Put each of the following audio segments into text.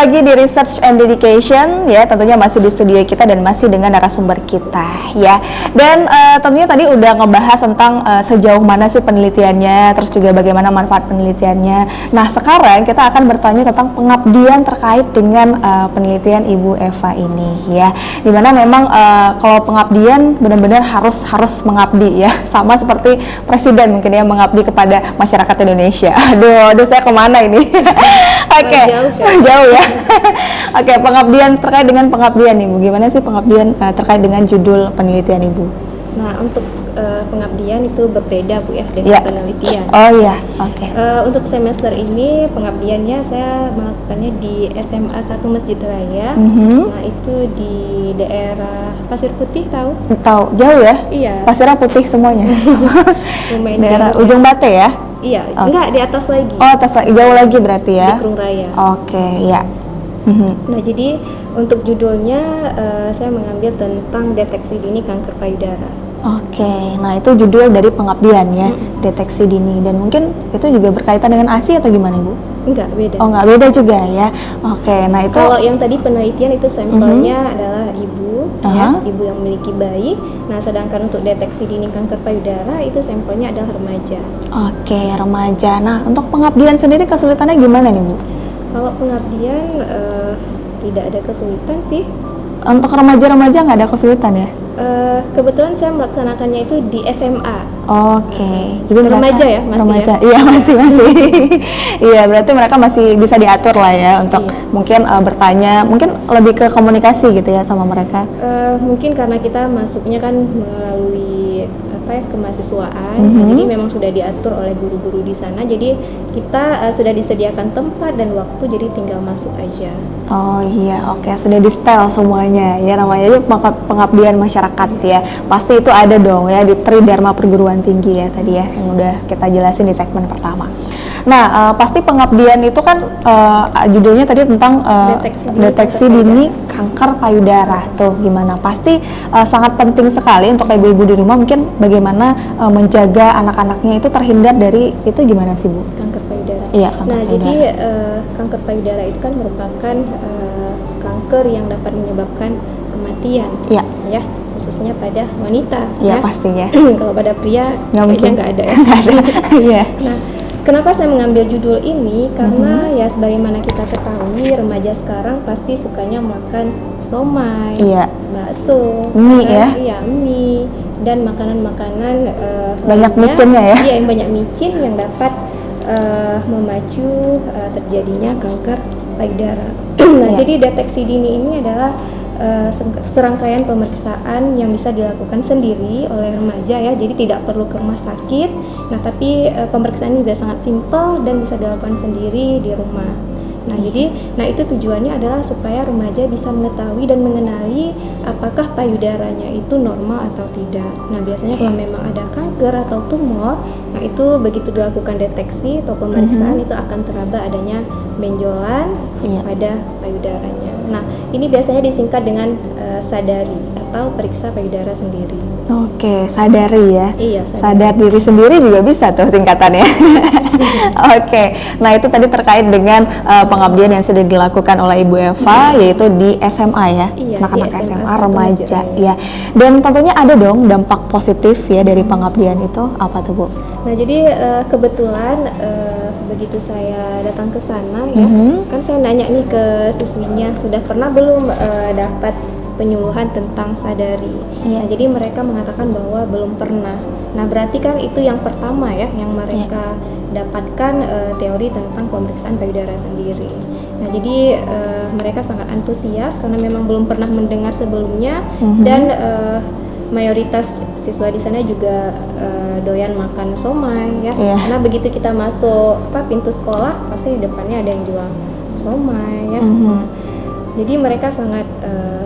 lagi di Research and Dedication ya, tentunya masih di studio kita dan masih dengan narasumber kita ya. Dan tentunya tadi udah ngebahas tentang sejauh mana sih penelitiannya, terus juga bagaimana manfaat penelitiannya. Nah sekarang kita akan bertanya tentang pengabdian terkait dengan penelitian Ibu Eva ini ya. Dimana memang kalau pengabdian benar-benar harus mengabdi ya, sama seperti presiden mungkin ya, mengabdi kepada masyarakat Indonesia. Aduh saya kemana ini? Oke. Jauh ya. Oke, pengabdian terkait dengan pengabdian Ibu. Gimana sih pengabdian terkait dengan judul penelitian Ibu? Nah, untuk pengabdian itu berbeda Bu ya dengan penelitian. Oh iya, oke. Untuk semester ini pengabdiannya saya melakukannya di SMA 1 Masjid Raya. Nah, itu di daerah Pasir Putih, tahu? Tahu, jauh ya? Iya. Pasirnya putih semuanya. Daerah jauh. Ujung Bate ya? Iya, enggak, di atas lagi. Oh, atas lagi, jauh lagi berarti ya? Di Kerung Raya. Oke, ya. Nah, jadi untuk judulnya saya mengambil tentang deteksi dini kanker payudara. Oke, nah itu judul dari pengabdian ya, deteksi dini, dan mungkin itu juga berkaitan dengan ASI atau gimana Ibu? Enggak, beda. Oh, enggak, beda juga ya. Oke, nah itu kalau yang tadi penelitian itu sampelnya adalah ibu, ya, ibu yang memiliki bayi. Nah, sedangkan untuk deteksi dini kanker payudara itu sampelnya adalah remaja. Oke, remaja. Nah, untuk pengabdian sendiri kesulitannya gimana nih Bu? Kalau pengabdian tidak ada kesulitan sih. Untuk remaja-remaja nggak ada kesulitan ya? Kebetulan saya melaksanakannya itu di SMA. Oke, jadi remaja ya, masih remaja. Ya? Iya masih. Iya, berarti mereka masih bisa diatur lah ya untuk mungkin bertanya, mungkin lebih ke komunikasi gitu ya sama mereka. Mungkin karena kita masuknya kan melalui kemahasiswaan, jadi memang sudah diatur oleh guru-guru di sana. Jadi kita sudah disediakan tempat dan waktu, jadi tinggal masuk aja. Oh iya, oke, sudah di setel semuanya ya, namanya pengabdian masyarakat ya. Pasti itu ada dong ya di Tridharma Perguruan Tinggi ya tadi ya, yang udah kita jelasin di segmen pertama. Nah, pasti pengabdian itu kan judulnya tadi tentang deteksi dini kanker payudara. Tuh gimana? Pasti sangat penting sekali untuk ibu-ibu di rumah, mungkin bagaimana menjaga anak-anaknya itu terhindar dari itu, gimana sih Bu? Kanker payudara. Iya, kanker payudara. Jadi kanker payudara itu kan merupakan kanker yang dapat menyebabkan kematian. Iya. Ya, khususnya pada wanita. Iya, pastinya. Kalau pada pria kayaknya nggak ada ya. Iya. Nah, kenapa saya mengambil judul ini? Karena ya sebagaimana kita ketahui, remaja sekarang pasti sukanya makan somai, bakso, mie ya? Iya, mie, dan makanan-makanan banyak micinnya ya? Iya, yang banyak micin yang dapat memacu terjadinya kanker payudara. Nah, jadi deteksi dini ini adalah serangkaian pemeriksaan yang bisa dilakukan sendiri oleh remaja ya, jadi tidak perlu ke rumah sakit. Nah, tapi pemeriksaan juga sangat simpel dan bisa dilakukan sendiri di rumah. Nah, itu tujuannya adalah supaya remaja bisa mengetahui dan mengenali apakah payudaranya itu normal atau tidak. Nah, biasanya kalau memang ada kanker atau tumor, nah itu begitu dilakukan deteksi atau pemeriksaan itu akan teraba adanya benjolan pada payudaranya. Nah, ini biasanya disingkat dengan sadari atau periksa payudara sendiri. Oke, sadari ya. Iya, sadar diri sendiri juga bisa tuh singkatannya. Oke, nah itu tadi terkait dengan pengabdian yang sudah dilakukan oleh Ibu Eva, yaitu di SMA ya, anak-anak SMA remaja ya. Dan tentunya ada dong dampak positif ya dari pengabdian itu, apa tuh Bu? Nah, jadi kebetulan begitu saya datang ke sana ya, kan saya nanya nih ke siswinya, sudah pernah belum dapat penyuluhan tentang sadari. Nah, jadi mereka mengatakan bahwa belum pernah. Nah, berarti kan itu yang pertama ya, yang mereka dapatkan teori tentang pemeriksaan payudara sendiri. Nah, jadi mereka sangat antusias karena memang belum pernah mendengar sebelumnya, dan mayoritas siswa di sana juga doyan makan somai ya. Karena begitu kita masuk pintu sekolah, pasti di depannya ada yang jual somai ya. Jadi mereka sangat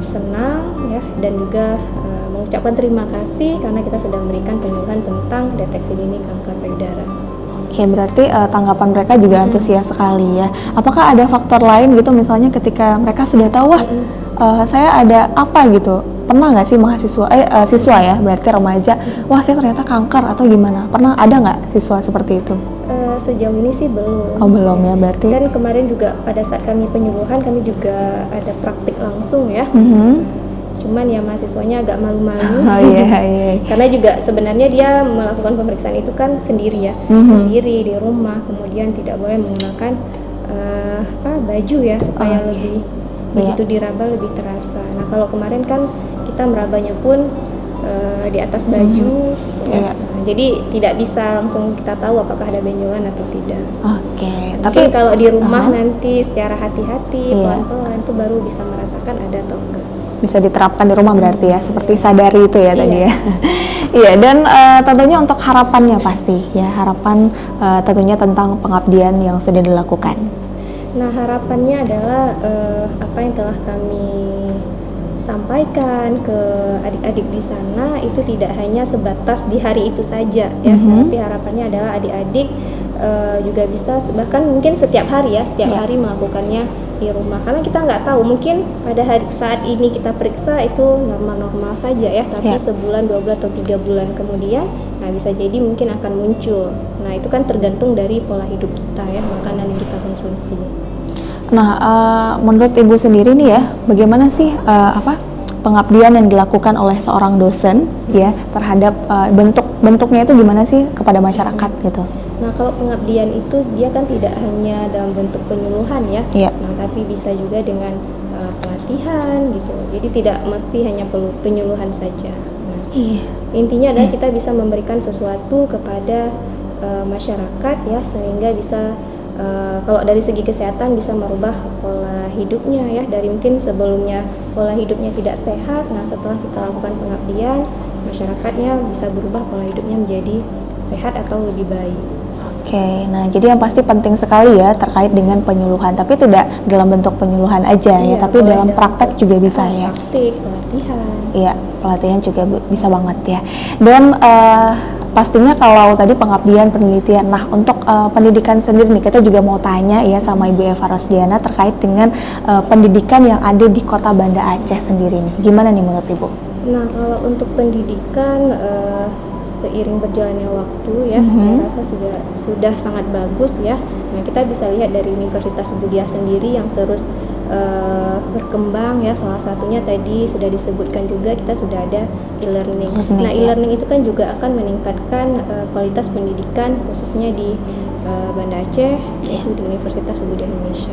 senang ya, dan juga mengucapkan terima kasih karena kita sudah memberikan penyuluhan tentang deteksi dini kanker payudara. Oke, berarti tanggapan mereka juga antusias sekali ya. Apakah ada faktor lain gitu, misalnya ketika mereka sudah tahu, saya ada apa gitu, pernah nggak sih siswa ya, berarti remaja, wah saya ternyata kanker atau gimana? Pernah ada nggak siswa seperti itu? Sejauh ini sih belum. Oh belum ya berarti. Dan kemarin juga pada saat kami penyuluhan kami juga ada praktik langsung ya. Cuman ya mahasiswanya agak malu-malu. Oh iya. Karena juga sebenarnya dia melakukan pemeriksaan itu kan sendiri ya, sendiri di rumah. Kemudian tidak boleh menggunakan baju ya supaya lebih begitu diraba lebih terasa. Nah kalau kemarin kan kita merabanya pun di atas baju. Ya. Nah, jadi tidak bisa langsung kita tahu apakah ada benjolan atau tidak. Tapi kalau di rumah nanti secara hati-hati, pelan-pelan itu baru bisa merasakan ada atau enggak. Bisa diterapkan di rumah berarti ya, seperti sadari itu ya tadi ya. Iya, dan tentunya untuk harapannya pasti ya, harapan tentunya tentang pengabdian yang sudah dilakukan. Nah harapannya adalah apa yang telah kami sampaikan ke adik-adik di sana itu tidak hanya sebatas di hari itu saja ya, tapi harapannya adalah adik-adik juga bisa bahkan mungkin setiap hari ya, setiap hari melakukannya di rumah, karena kita nggak tahu mungkin pada hari saat ini kita periksa itu normal-normal saja ya, tapi sebulan, 2 bulan atau 3 bulan kemudian nah bisa jadi mungkin akan muncul. Nah itu kan tergantung dari pola hidup kita ya, makanan yang kita konsumsi. Nah menurut Ibu sendiri nih ya, bagaimana sih pengabdian yang dilakukan oleh seorang dosen ya terhadap bentuknya itu gimana sih kepada masyarakat gitu? Nah kalau pengabdian itu dia kan tidak hanya dalam bentuk penyuluhan ya, nah tapi bisa juga dengan pelatihan gitu. Jadi tidak mesti hanya penyuluhan saja. Nah, intinya adalah kita bisa memberikan sesuatu kepada masyarakat ya, sehingga bisa kalau dari segi kesehatan bisa merubah pola hidupnya ya, dari mungkin sebelumnya pola hidupnya tidak sehat. Nah setelah kita lakukan pengabdian, masyarakatnya bisa berubah pola hidupnya menjadi sehat atau lebih baik. Nah jadi yang pasti penting sekali ya terkait dengan penyuluhan, tapi tidak dalam bentuk penyuluhan aja ya, tapi dalam praktek juga bisa ya. Praktik, pelatihan. Iya, pelatihan juga bisa banget ya. Dan pastinya kalau tadi pengabdian, penelitian, nah untuk pendidikan sendiri nih kita juga mau tanya ya sama Ibu Eva Rosdiana terkait dengan pendidikan yang ada di Kota Banda Aceh sendiri nih. Gimana nih menurut Ibu? Nah kalau untuk pendidikan seiring berjalannya waktu ya, saya rasa sudah sangat bagus ya. Nah kita bisa lihat dari Universitas Budiah sendiri yang terus berkembang ya. Salah satunya tadi sudah disebutkan juga, kita sudah ada e-learning. Nah e-learning itu kan juga akan meningkatkan kualitas pendidikan khususnya di Banda Aceh, yaitu di Universitas Budiah Indonesia.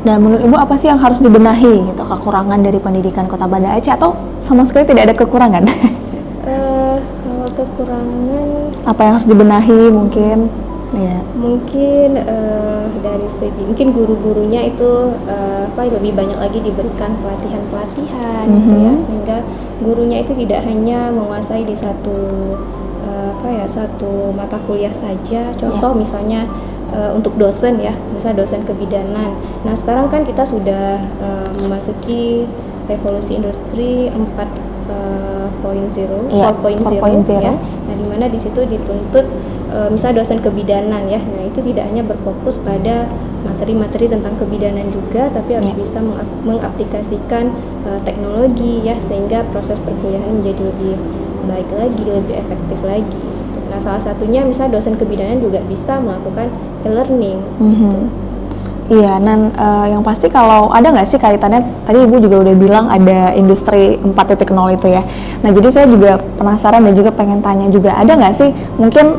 Dan menurut Ibu apa sih yang harus dibenahi gitu, kekurangan dari pendidikan Kota Banda Aceh atau sama sekali tidak ada kekurangan? Kalau kekurangan apa yang harus dibenahi mungkin? Ya. Mungkin dari segi mungkin guru-gurunya itu lebih banyak lagi diberikan pelatihan gitu ya, sehingga gurunya itu tidak hanya menguasai di satu satu mata kuliah saja. Contoh misalnya untuk dosen ya, misalnya dosen kebidanan. Nah sekarang kan kita sudah memasuki revolusi industri 4.0 ya. Nah di mana di situ dituntut misalnya dosen kebidanan ya. Nah itu tidak hanya berfokus pada materi-materi tentang kebidanan juga, tapi harus bisa mengaplikasikan teknologi ya, sehingga proses perkuliahan menjadi lebih baik lagi, lebih efektif lagi. Nah salah satunya misalnya dosen kebidanan juga bisa melakukan e-learning. Gitu. Iya, dan yang pasti kalau ada nggak sih kaitannya, tadi Ibu juga udah bilang ada industri 4.0 itu ya. Nah jadi saya juga penasaran dan juga pengen tanya juga, ada nggak sih mungkin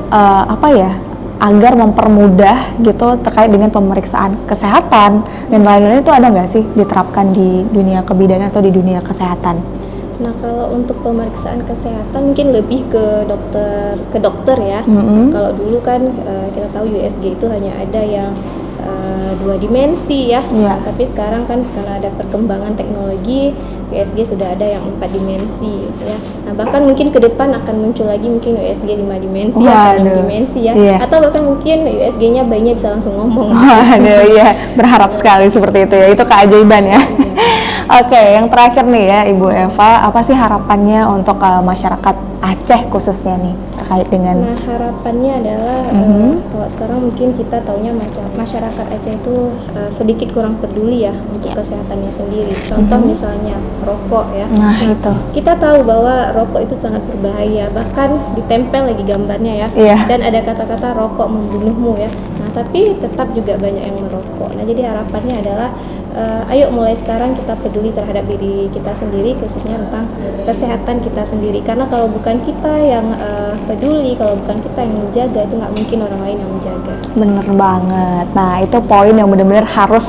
agar mempermudah gitu terkait dengan pemeriksaan kesehatan dan lain-lain, itu ada nggak sih diterapkan di dunia kebidanan atau di dunia kesehatan? Nah kalau untuk pemeriksaan kesehatan mungkin lebih ke dokter ya. Kalau dulu kan kita tahu USG itu hanya ada yang 2 dimensi ya. Tapi sekarang kan karena ada perkembangan teknologi, USG sudah ada yang 4 dimensi ya. Nah bahkan mungkin ke depan akan muncul lagi mungkin USG 5 dimensi atau 6 dimensi ya. Atau bahkan mungkin USG-nya bayinya bisa langsung ngomong. Berharap sekali seperti itu ya, itu keajaiban ya. Oke, yang terakhir nih ya Ibu Eva, apa sih harapannya untuk masyarakat Aceh khususnya nih terkait dengan? Nah harapannya adalah kalau sekarang mungkin kita taunya masyarakat masyarakat Aceh itu sedikit kurang peduli ya untuk Iya. kesehatannya sendiri. Contoh misalnya rokok ya. Nah, itu. Kita tahu bahwa rokok itu sangat berbahaya, bahkan ditempel lagi gambarnya ya. Iya. Dan ada kata-kata rokok membunuhmu ya. Nah, tapi tetap juga banyak yang merokok. Nah, jadi harapannya adalah ayo mulai sekarang kita peduli terhadap diri kita sendiri, khususnya tentang kesehatan kita sendiri. Karena kalau bukan kita yang peduli, kalau bukan kita yang menjaga, itu nggak mungkin orang lain yang menjaga. Bener banget. Nah, itu poin yang benar-benar harus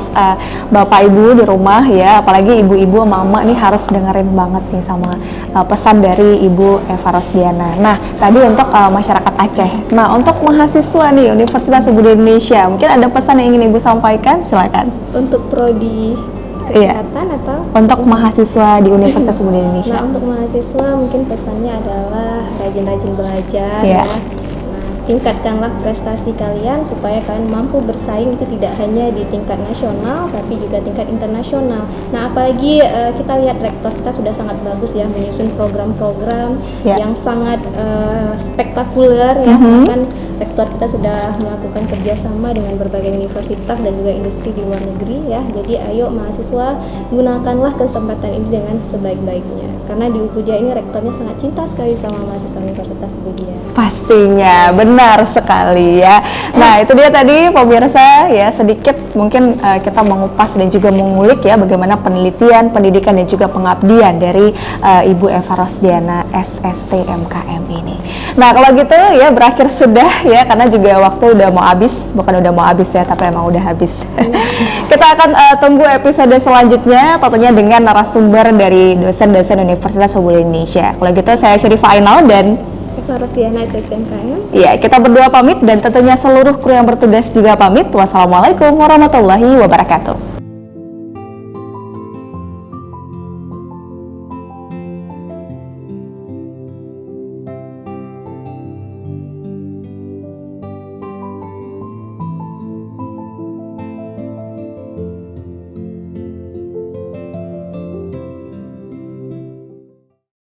Bapak Ibu di rumah ya, apalagi ibu-ibu mama nih harus dengerin banget nih sama pesan dari Ibu Eva Rosdiana. Nah, tadi untuk masyarakat Aceh. Nah, untuk mahasiswa nih Universitas Ubud Indonesia, mungkin ada pesan yang ingin Ibu sampaikan? Silakan. Untuk prodi Iya. kesehatan atau Untuk mahasiswa di Universitas Ubud Indonesia. Nah, untuk mahasiswa mungkin pesannya adalah rajin-rajin belajar Iya. ya. Nah, tingkatkanlah prestasi kalian supaya kalian mampu bersaing itu tidak hanya di tingkat nasional tapi juga tingkat internasional. Nah, apalagi kita lihat rektor kita sudah sangat bagus ya menyusun program-program Iya. yang sangat spektakuler ya. Bahkan rektor kita sudah melakukan kerjasama dengan berbagai universitas dan juga industri di luar negeri ya. Jadi ayo mahasiswa gunakanlah kesempatan ini dengan sebaik-baiknya. Karena di Ubudia ini rektornya sangat cinta sekali sama mahasiswa Universitas Ubudia. Pastinya, benar sekali ya. Nah, itu dia tadi pemirsa ya, sedikit mungkin kita mengupas dan juga mengulik ya bagaimana penelitian, pendidikan dan juga pengabdian dari Ibu Eva Rosdiana SST MKM ini. Nah, kalau gitu ya berakhir sudah ya, karena juga waktu udah mau habis, bukan udah mau habis ya, tapi emang udah habis. Kita akan tunggu episode selanjutnya tentunya dengan narasumber dari dosen-dosen Universitas Ubud Indonesia. Kalau gitu saya Syarifah Ainal dan Eva Rosdiana SSTMKM. ya, kita berdua pamit dan tentunya seluruh kru yang bertugas juga pamit. Wassalamualaikum warahmatullahi wabarakatuh.